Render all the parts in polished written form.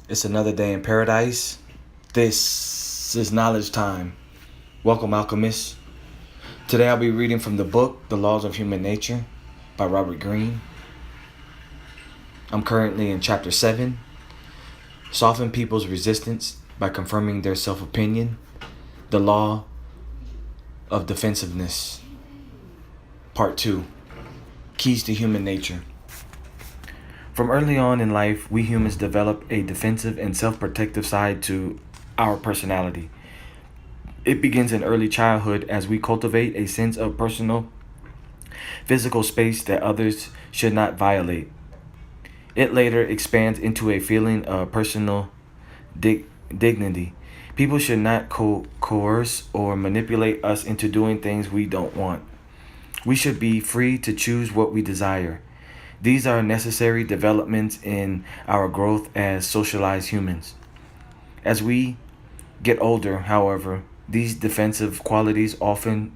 It's another day in paradise. This is knowledge time. Welcome, alchemists. Today I'll be reading from the book, The Laws of Human Nature by Robert Greene. I'm currently in chapter 7. Soften people's resistance by confirming their self-opinion. The Law of Defensiveness. Part 2. Keys to Human Nature. From early on in life, we humans develop a defensive and self-protective side to our personality. It begins in early childhood as we cultivate a sense of personal, physical space that others should not violate. It later expands into a feeling of personal dignity. People should not coerce or manipulate us into doing things we don't want. We should be free to choose what we desire. These are necessary developments in our growth as socialized humans. As we get older, however, these defensive qualities often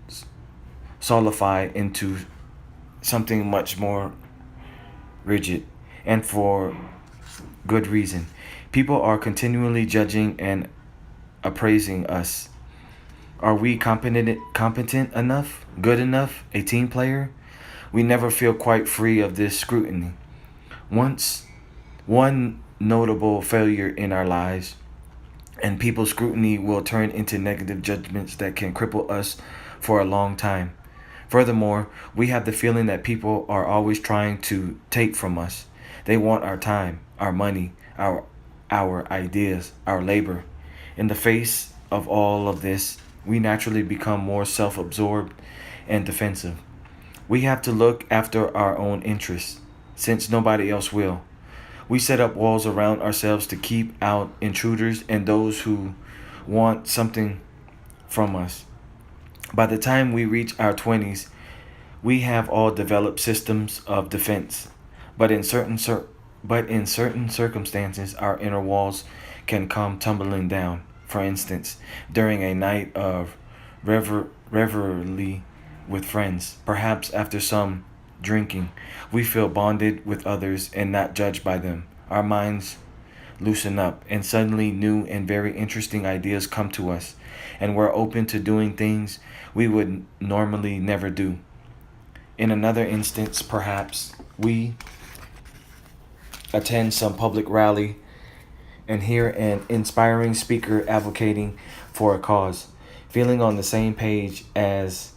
solidify into something much more rigid, and for good reason. People are continually judging and appraising us. Are we competent enough, good enough, a team player? We never feel quite free of this scrutiny. One notable failure in our lives, and people's scrutiny will turn into negative judgments that can cripple us for a long time. Furthermore, we have the feeling that people are always trying to take from us. They want our time, our money, our ideas, our labor. In the face of all of this, we naturally become more self-absorbed and defensive. We have to look after our own interests, since nobody else will. We set up walls around ourselves to keep out intruders and those who want something from us. By the time we reach our 20s, we have all developed systems of defense, but in certain circumstances, our inner walls can come tumbling down. For instance, during a night of revelry with friends, perhaps after some drinking, we feel bonded with others and not judged by them. Our minds loosen up, and suddenly new and very interesting ideas come to us, and we're open to doing things we would normally never do. In another instance, perhaps, we attend some public rally and hear an inspiring speaker advocating for a cause, feeling on the same page as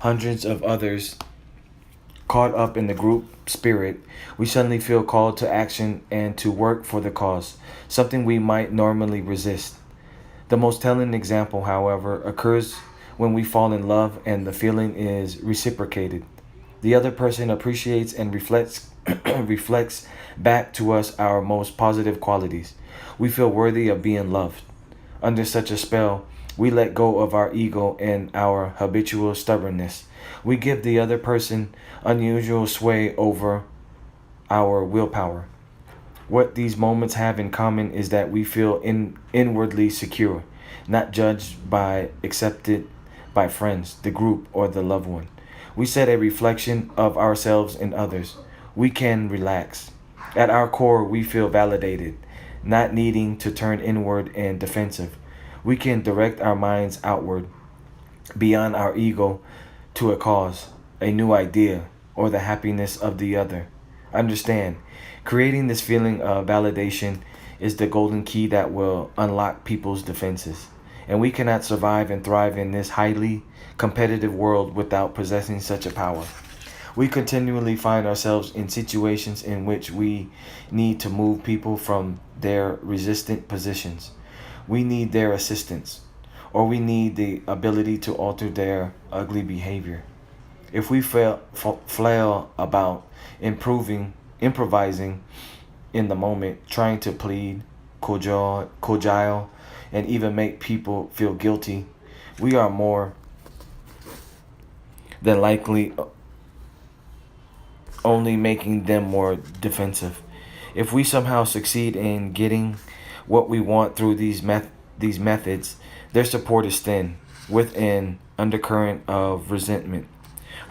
hundreds of others. Caught up in the group spirit, we suddenly feel called to action and to work for the cause, something we might normally resist. The most telling example, however, occurs when we fall in love and the feeling is reciprocated. The other person appreciates and reflects back to us our most positive qualities. We feel worthy of being loved. Under such a spell, we let go of our ego and our habitual stubbornness. We give the other person unusual sway over our willpower. What these moments have in common is that we feel inwardly secure, not judged by accepted by friends, the group, or the loved one. We set a reflection of ourselves in others. We can relax. At our core, we feel validated, not needing to turn inward and defensive. We can direct our minds outward, beyond our ego, to a cause, a new idea, or the happiness of the other. Understand, creating this feeling of validation is the golden key that will unlock people's defenses. And we cannot survive and thrive in this highly competitive world without possessing such a power. We continually find ourselves in situations in which we need to move people from their resistant positions. We need their assistance, or we need the ability to alter their ugly behavior. If we flail about improvising in the moment, trying to plead, cajole, and even make people feel guilty, we are more than likely only making them more defensive. If we somehow succeed in getting what we want through these methods, their support is thin, with an undercurrent of resentment.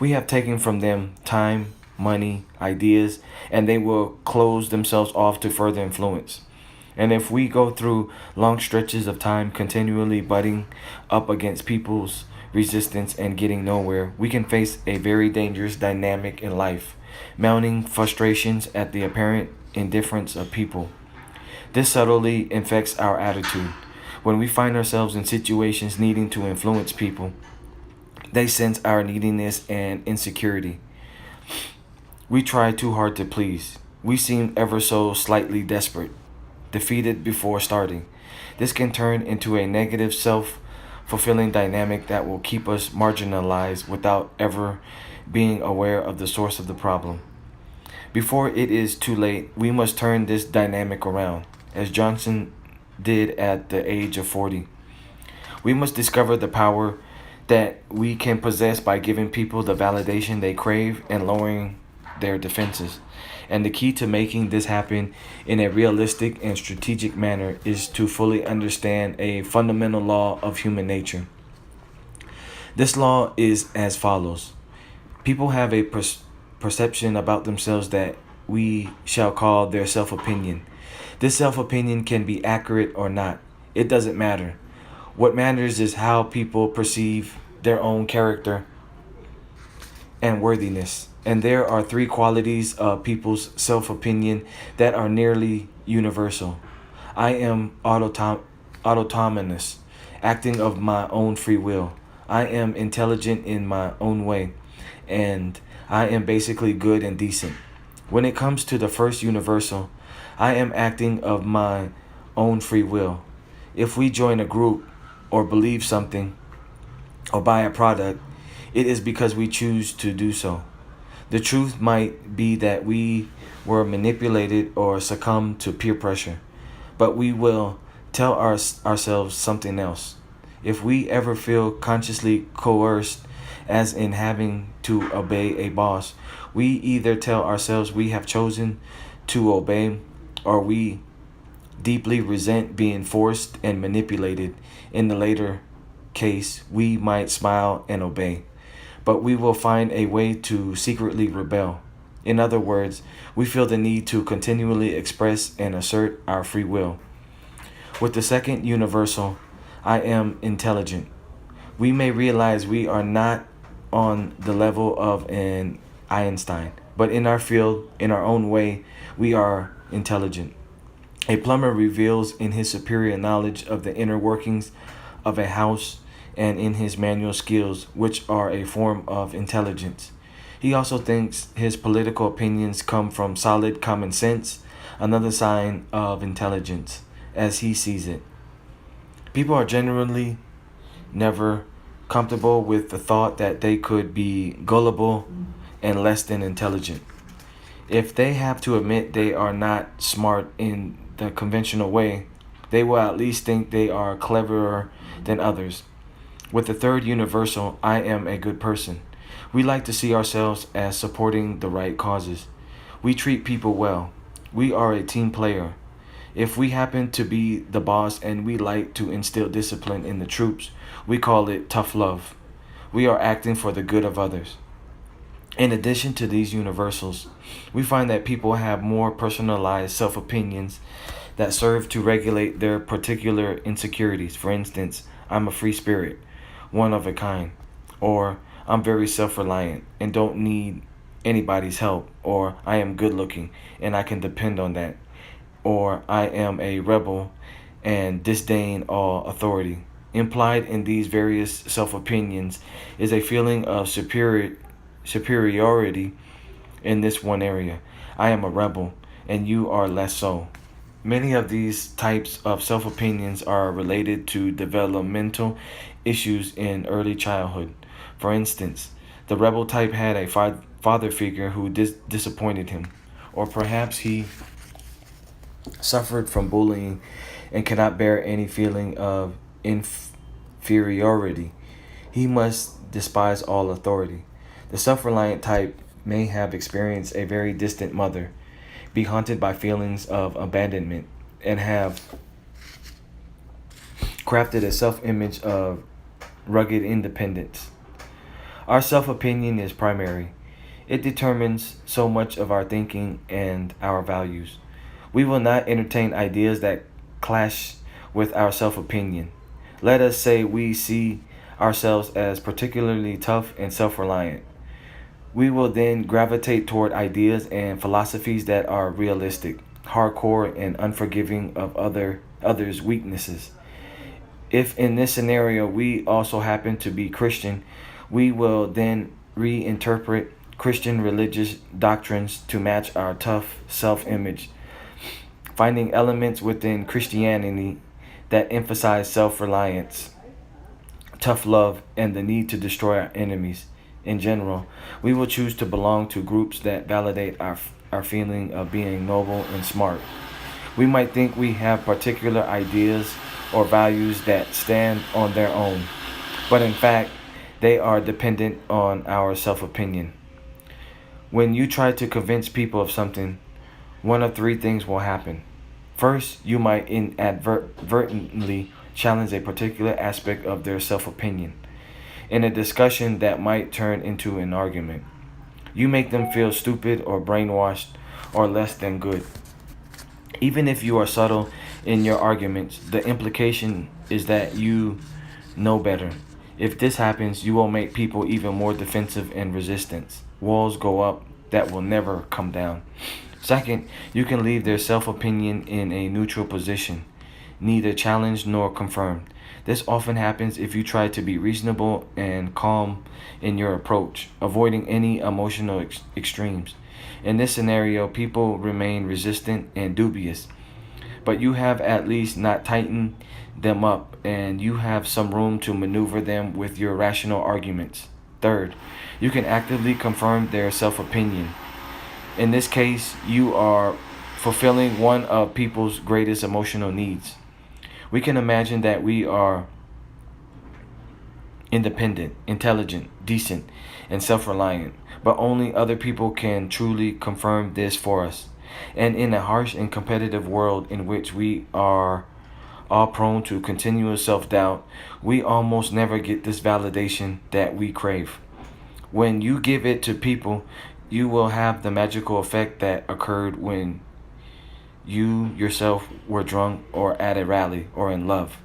We have taken from them time, money, ideas, and they will close themselves off to further influence. And if we go through long stretches of time continually butting up against people's resistance and getting nowhere, we can face a very dangerous dynamic in life, mounting frustrations at the apparent indifference of people. This subtly infects our attitude. When we find ourselves in situations needing to influence people, they sense our neediness and insecurity. We try too hard to please. We seem ever so slightly desperate, defeated before starting. This can turn into a negative self fulfilling dynamic that will keep us marginalized without ever being aware of the source of the problem. Before it is too late, we must turn this dynamic around, as Johnson did at the age of 40. We must discover the power that we can possess by giving people the validation they crave and lowering their defenses. And the key to making this happen in a realistic and strategic manner is to fully understand a fundamental law of human nature. This law is as follows: people have a perception about themselves that we shall call their self opinion. This self opinion can be accurate or not. It doesn't matter. What matters is how people perceive their own character and worthiness. And there are three qualities of people's self opinion that are nearly universal. I am autonomous, acting of my own free will. I am intelligent in my own way. And I am basically good and decent. When it comes to the first universal, I am acting of my own free will. If we join a group or believe something or buy a product, it is because we choose to do so. The truth might be that we were manipulated or succumbed to peer pressure, but we will tell ourselves something else. If we ever feel consciously coerced, as in having to obey a boss, we either tell ourselves we have chosen to obey, or we deeply resent being forced and manipulated. In the later case, we might smile and obey, but we will find a way to secretly rebel. In other words, we feel the need to continually express and assert our free will. With the second universal, I am intelligent, we may realize we are not on the level of an Einstein, but in our field, in our own way, we are intelligent. A plumber reveals in his superior knowledge of the inner workings of a house and in his manual skills, which are a form of intelligence. He also thinks his political opinions come from solid common sense, another sign of intelligence, as he sees it. People are generally never comfortable with the thought that they could be gullible and less than intelligent. If they have to admit they are not smart in the conventional way, they will at least think they are cleverer than others. With the third universal, I am a good person, we like to see ourselves as supporting the right causes. We treat people well. We are a team player. If we happen to be the boss and we like to instill discipline in the troops, we call it tough love. We are acting for the good of others. In addition to these universals, we find that people have more personalized self-opinions that serve to regulate their particular insecurities. For instance, I'm a free spirit, one of a kind, or I'm very self-reliant and don't need anybody's help, or I am good looking and I can depend on that, or I am a rebel and disdain all authority. Implied in these various self-opinions is a feeling of superiority in this one area. I am a rebel and you are less so. Many of these types of self-opinions are related to developmental issues in early childhood. For instance, the rebel type had a father figure who disappointed him, or perhaps he suffered from bullying and cannot bear any feeling of inferiority. He must despise all authority. The self-reliant type may have experienced a very distant mother, be haunted by feelings of abandonment, and have crafted a self-image of rugged independence. Our self-opinion is primary. It determines so much of our thinking and our values. We will not entertain ideas that clash with our self-opinion. Let us say we see ourselves as particularly tough and self-reliant. We will then gravitate toward ideas and philosophies that are realistic, hardcore, and unforgiving of others' weaknesses. If in this scenario we also happen to be Christian, we will then reinterpret Christian religious doctrines to match our tough self image, finding elements within Christianity that emphasize self reliance, tough love, and the need to destroy our enemies. In general, we will choose to belong to groups that validate our feeling of being noble and smart. We might think we have particular ideas or values that stand on their own, but in fact, they are dependent on our self opinion. When you try to convince people of something, one of three things will happen. First, you might inadvertently challenge a particular aspect of their self opinion in a discussion that might turn into an argument. You make them feel stupid or brainwashed or less than good. Even if you are subtle in your arguments, the implication is that you know better. If this happens, you will make people even more defensive and resistant. Walls go up that will never come down. Second, you can leave their self opinion in a neutral position, neither challenged nor confirmed. This often happens if you try to be reasonable and calm in your approach, avoiding any emotional extremes. In this scenario, people remain resistant and dubious, but you have at least not tightened them up, and you have some room to maneuver them with your rational arguments. Third, you can actively confirm their self opinion. In this case, you are fulfilling one of people's greatest emotional needs. We can imagine that we are independent, intelligent, decent, and self reliant, but only other people can truly confirm this for us. And in a harsh and competitive world in which we are all prone to continuous self doubt, we almost never get this validation that we crave. When you give it to people, you will have the magical effect that occurred when you yourself were drunk or at a rally or in love.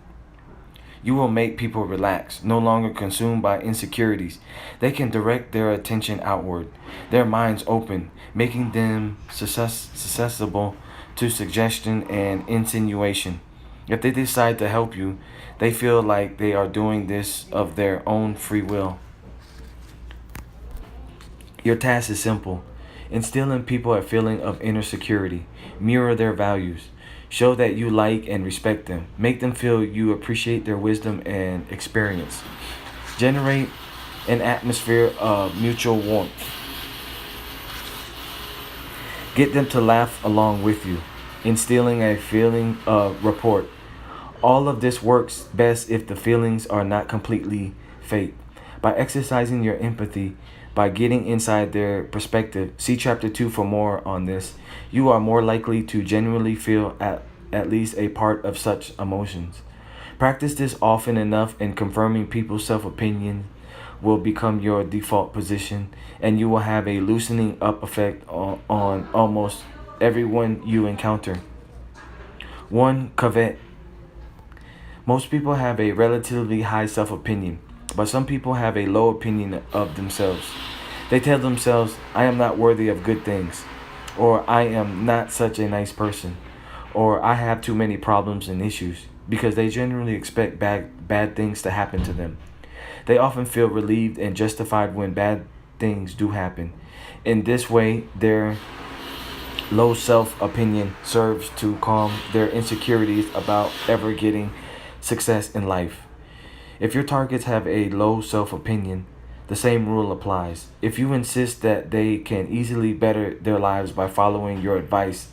You will make people relax, no longer consumed by insecurities. They can direct their attention outward, their minds open, making them susceptible to suggestion and insinuation. If they decide to help you, they feel like they are doing this of their own free will. Your task is simple. Instill in people a feeling of inner security. Mirror their values. Show that you like and respect them. Make them feel you appreciate their wisdom and experience. Generate an atmosphere of mutual warmth. Get them to laugh along with you, instilling a feeling of rapport. All of this works best if the feelings are not completely fake. By exercising your empathy, by getting inside their perspective, see chapter 2 for more on this, you are more likely to genuinely feel at least a part of such emotions. Practice this often enough, and confirming people's self-opinion will become your default position, and you will have a loosening up effect on almost everyone you encounter. 1. Covet. Most people have a relatively high self-opinion, but some people have a low opinion of themselves. They tell themselves, I am not worthy of good things, or I am not such a nice person, or I have too many problems and issues, because they generally expect bad things to happen to them. They often feel relieved and justified when bad things do happen. In this way, their low self-opinion serves to calm their insecurities about ever getting success in life. If your targets have a low self-opinion, the same rule applies. If you insist that they can easily better their lives by following your advice,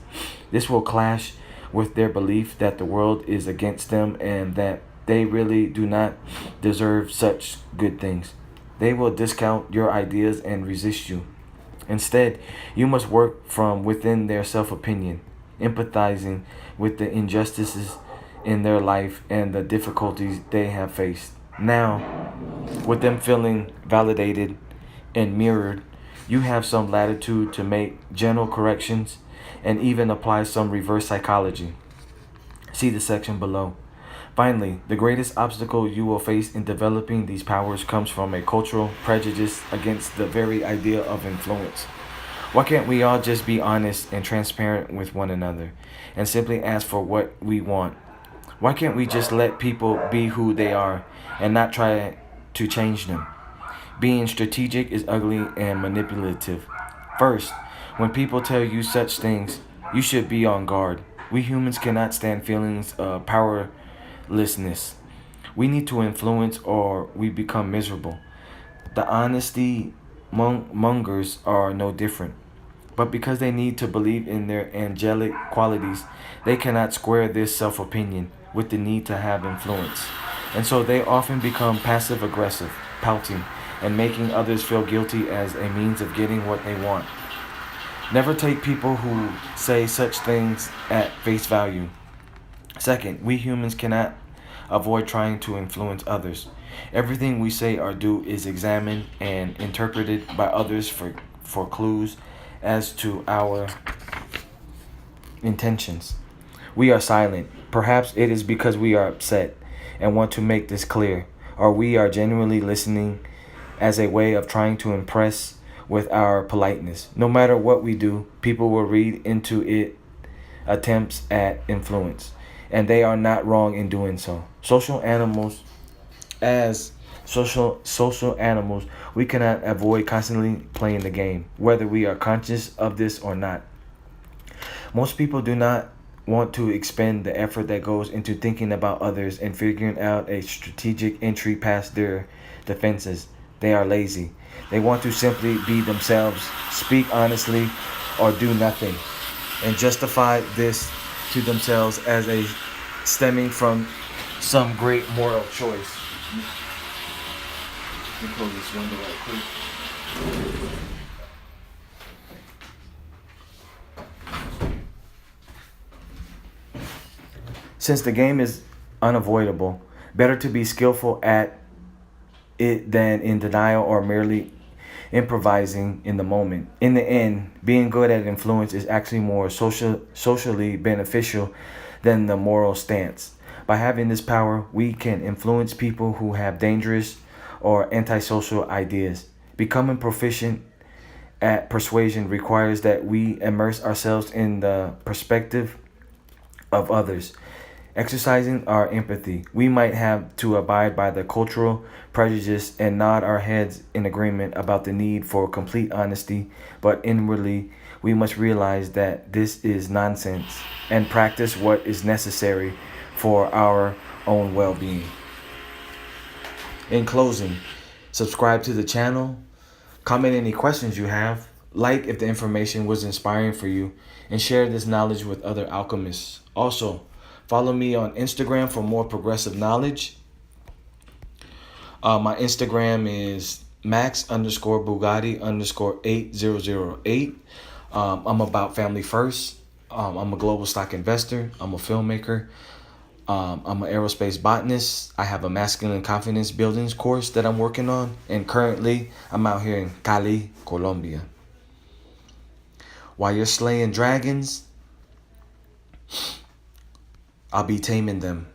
this will clash with their belief that the world is against them and that they really do not deserve such good things. They will discount your ideas and resist you. Instead, you must work from within their self-opinion, empathizing with the injustices in their life and the difficulties they have faced. Now, with them feeling validated and mirrored, you have some latitude to make gentle corrections and even apply some reverse psychology. See the section below. Finally, the greatest obstacle you will face in developing these powers comes from a cultural prejudice against the very idea of influence. Why can't we all just be honest and transparent with one another and simply ask for what we want? Why can't we just let people be who they are and not try to change them? Being strategic is ugly and manipulative. First, when people tell you such things, you should be on guard. We humans cannot stand feelings of powerlessness. We need to influence or we become miserable. The honesty mongers are no different. But because they need to believe in their angelic qualities, they cannot square this self opinion with the need to have influence. And so they often become passive aggressive, pouting, and making others feel guilty as a means of getting what they want. Never take people who say such things at face value. Second, we humans cannot avoid trying to influence others. Everything we say or do is examined and interpreted by others for clues as to our intentions. We are silent. Perhaps it is because we are upset and want to make this clear, or we are genuinely listening as a way of trying to impress with our politeness. No matter what we do, people will read into it attempts at influence, and they are not wrong in doing so. As social animals, we cannot avoid constantly playing the game, whether we are conscious of this or not. Most people do not want to expend the effort that goes into thinking about others and figuring out a strategic entry past their defenses. They are lazy. They want to simply be themselves, speak honestly, or do nothing, and justify this to themselves as a stemming from some great moral choice. Let me close this window right quick. Since the game is unavoidable, better to be skillful at it than in denial or merely improvising in the moment. In the end, being good at influence is actually more socially beneficial than the moral stance. By having this power, we can influence people who have dangerous or antisocial ideas. Becoming proficient at persuasion requires that we immerse ourselves in the perspective of others. Exercising our empathy, we might have to abide by the cultural prejudice and nod our heads in agreement about the need for complete honesty, but inwardly, we must realize that this is nonsense and practice what is necessary for our own well-being. In closing, subscribe to the channel, comment any questions you have, like if the information was inspiring for you, and share this knowledge with other alchemists. Also, follow me on Instagram for more progressive knowledge. My Instagram is max_Bugatti_8008. I'm about family first. I'm a global stock investor. I'm a filmmaker. I'm an aerospace botanist. I have a masculine confidence buildings course that I'm working on. And currently, I'm out here in Cali, Colombia. While you're slaying dragons, I'll be taming them.